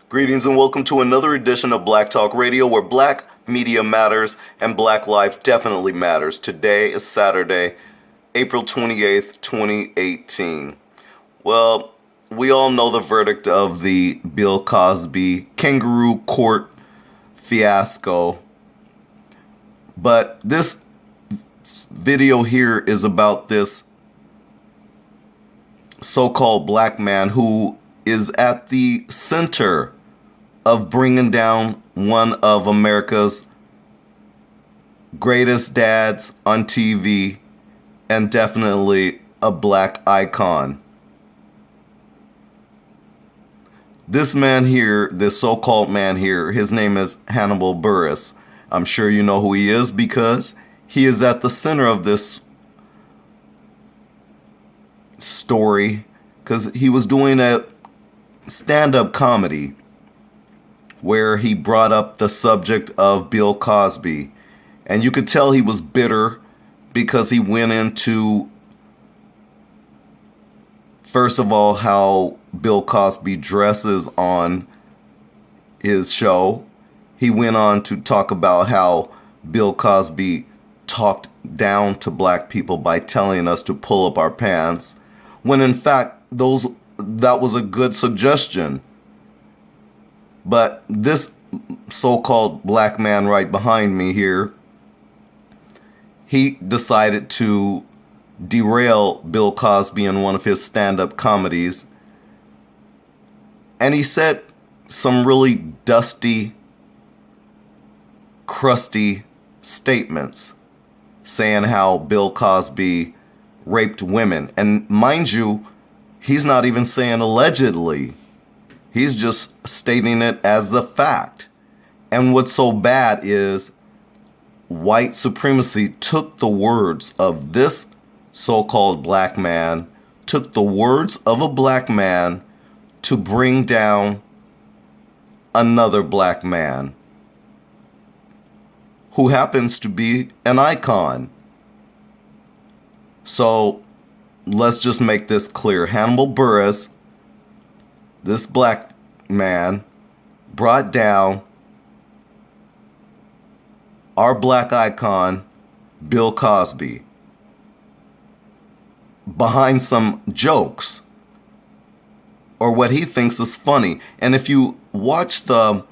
Greetings and welcome to another edition of Black Talk Radio, where black media matters and black life definitely matters. Today is Saturday, April 28th, 2018. Well, we all know the verdict of the Bill Cosby kangaroo court fiasco, but this video here is about this so-called black man who is at the center of bringing down one of America's greatest dads on TV and definitely a black icon. This man here, this so-called man here, his name is Hannibal Buress. I'm sure you know who he is because he is at the center of this story, because he was doing a stand-up comedy where he brought up the subject of Bill Cosby, and you could tell he was bitter because he went into, first of all, how Bill Cosby dresses on his show. He went on to talk about how Bill Cosby talked down to black people by telling us to pull up our pants, when in fact that was a good suggestion. But this so-called black man right behind me here, he decided to derail Bill Cosby in one of his stand-up comedies, and he said some really dusty, crusty statements saying how Bill Cosby raped women. And mind you, he's not even saying allegedly. He's just stating it as a fact. And what's so bad is white supremacy took the words of this so-called black man, took the words of a black man to bring down another black man who happens to be an icon. So let's just make this clear. Hannibal Buress, this black man, brought down our black icon, Bill Cosby, behind some jokes or what he thinks is funny. And if you watch the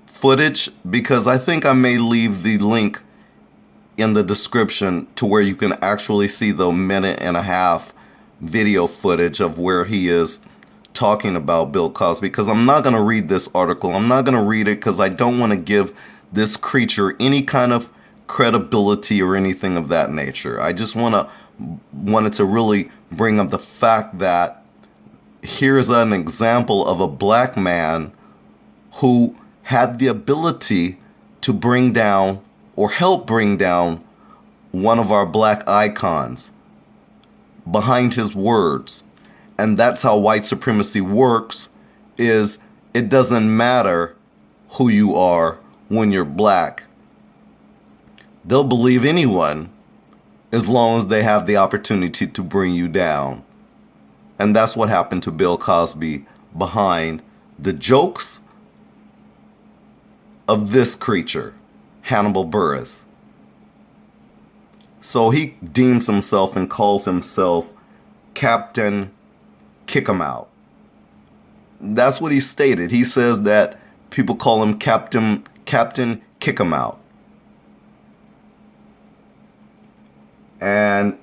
footage, because I think I may leave the link in the description to where you can actually see the 1.5-minute video footage of where he is talking about Bill Cosby, because I'm not going to read this article. I'm not going to read it because I don't want to give this creature any kind of credibility or anything of that nature. I just wanted to really bring up the fact that here's an example of a black man who had the ability to bring down or help bring down one of our black icons behind his words. And that's how white supremacy works, is it doesn't matter who you are when you're black. They'll believe anyone as long as they have the opportunity to bring you down. And that's what happened to Bill Cosby behind the jokes of this creature, Hannibal Buress. So he deems himself and calls himself Captain Kick 'em Out. That's what he stated. He says that people call him Captain Kick 'em Out. And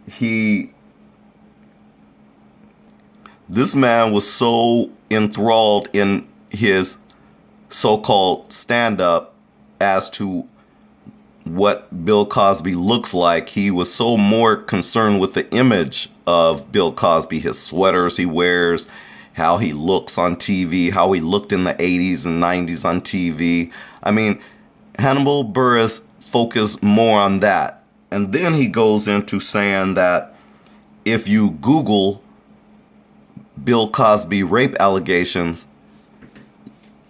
this man was so enthralled in his so-called stand-up as to what Bill Cosby looks like. He was so more concerned with the image of Bill Cosby, his sweaters he wears, how he looks on TV, how he looked in the 80s and 90s on TV. I mean, Hannibal Buress focused more on that. And then he goes into saying that if you Google Bill Cosby rape allegations,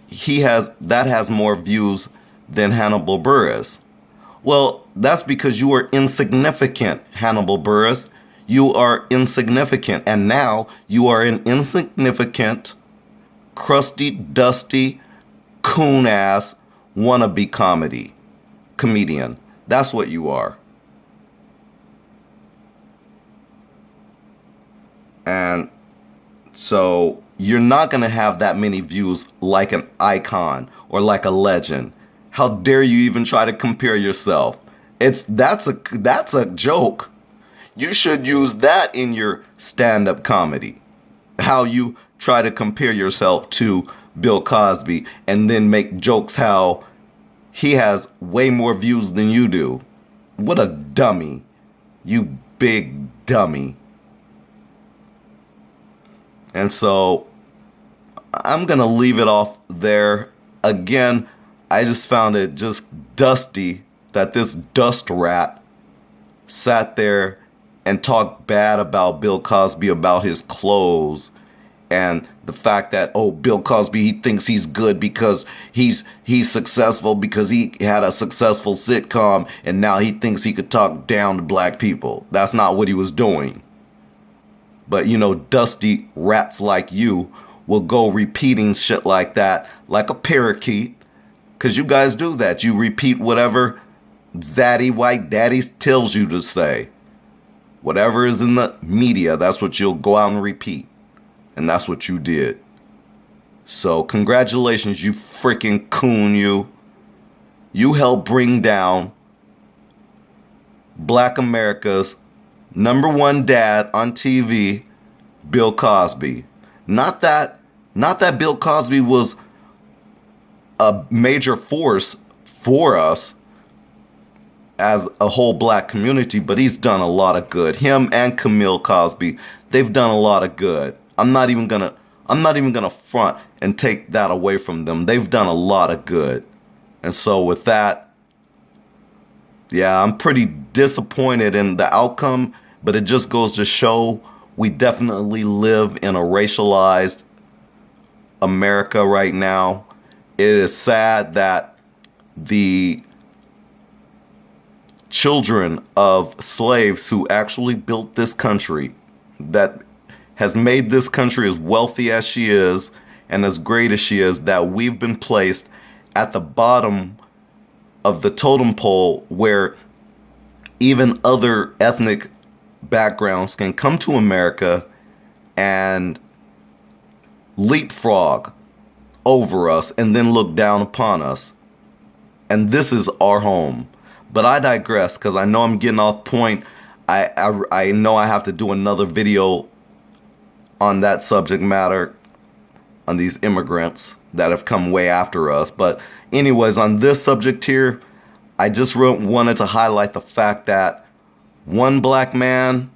that has more views than Hannibal Buress. Well, that's because you are insignificant, Hannibal Buress. You are insignificant, and now you are an insignificant crusty, dusty, coon-ass wannabe comedian. That's what you are. And so you're not going to have that many views like an icon or like a legend. How dare you even try to compare yourself? That's a joke. You should use that in your stand-up comedy. How you try to compare yourself to Bill Cosby and then make jokes how he has way more views than you do. What a dummy. You big dummy. And so I'm going to leave it off there. Again, I just found it just dusty that this dust rat sat there and talked bad about Bill Cosby, about his clothes, and the fact that, oh, Bill Cosby, he thinks he's good because he's successful because he had a successful sitcom, and now he thinks he could talk down to black people. That's not what he was doing. But, you know, dusty rats like you will go repeating shit like that, like a parakeet, because you guys do that. You repeat whatever zaddy white daddy tells you to say. Whatever is in the media, that's what you'll go out and repeat. And that's what you did. So congratulations, you freaking coon, you. You helped bring down Black America's #1 dad on TV, Bill Cosby. Not that Bill Cosby was a major force for us as a whole black community, but he's done a lot of good. Him and Camille Cosby, they've done a lot of good. I'm not even gonna front and take that away from them. They've done a lot of good. And so with that, yeah, I'm pretty disappointed in the outcome, but it just goes to show we definitely live in a racialized America right now. It is sad that the children of slaves who actually built this country, that has made this country as wealthy as she is and as great as she is, that we've been placed at the bottom of the totem pole where even other ethnic backgrounds can come to America and leapfrog over us and then look down upon us. And this is our home. But I digress because I know I'm getting off point. I know I have to do another video on that subject matter, on these immigrants that have come way after us. But anyways, on this subject here, I just wanted to highlight the fact that one black man,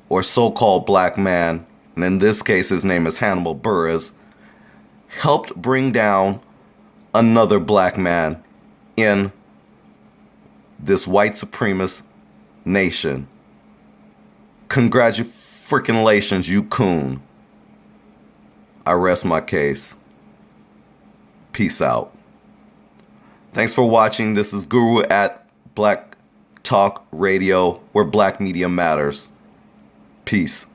or so-called black man, and in this case his name is Hannibal Buress, helped bring down another black man in this white supremacist nation. Congratulations, you coon. I rest my case. Peace out. Thanks for watching. This is Guru at Black Talk Radio, where black media matters. Peace.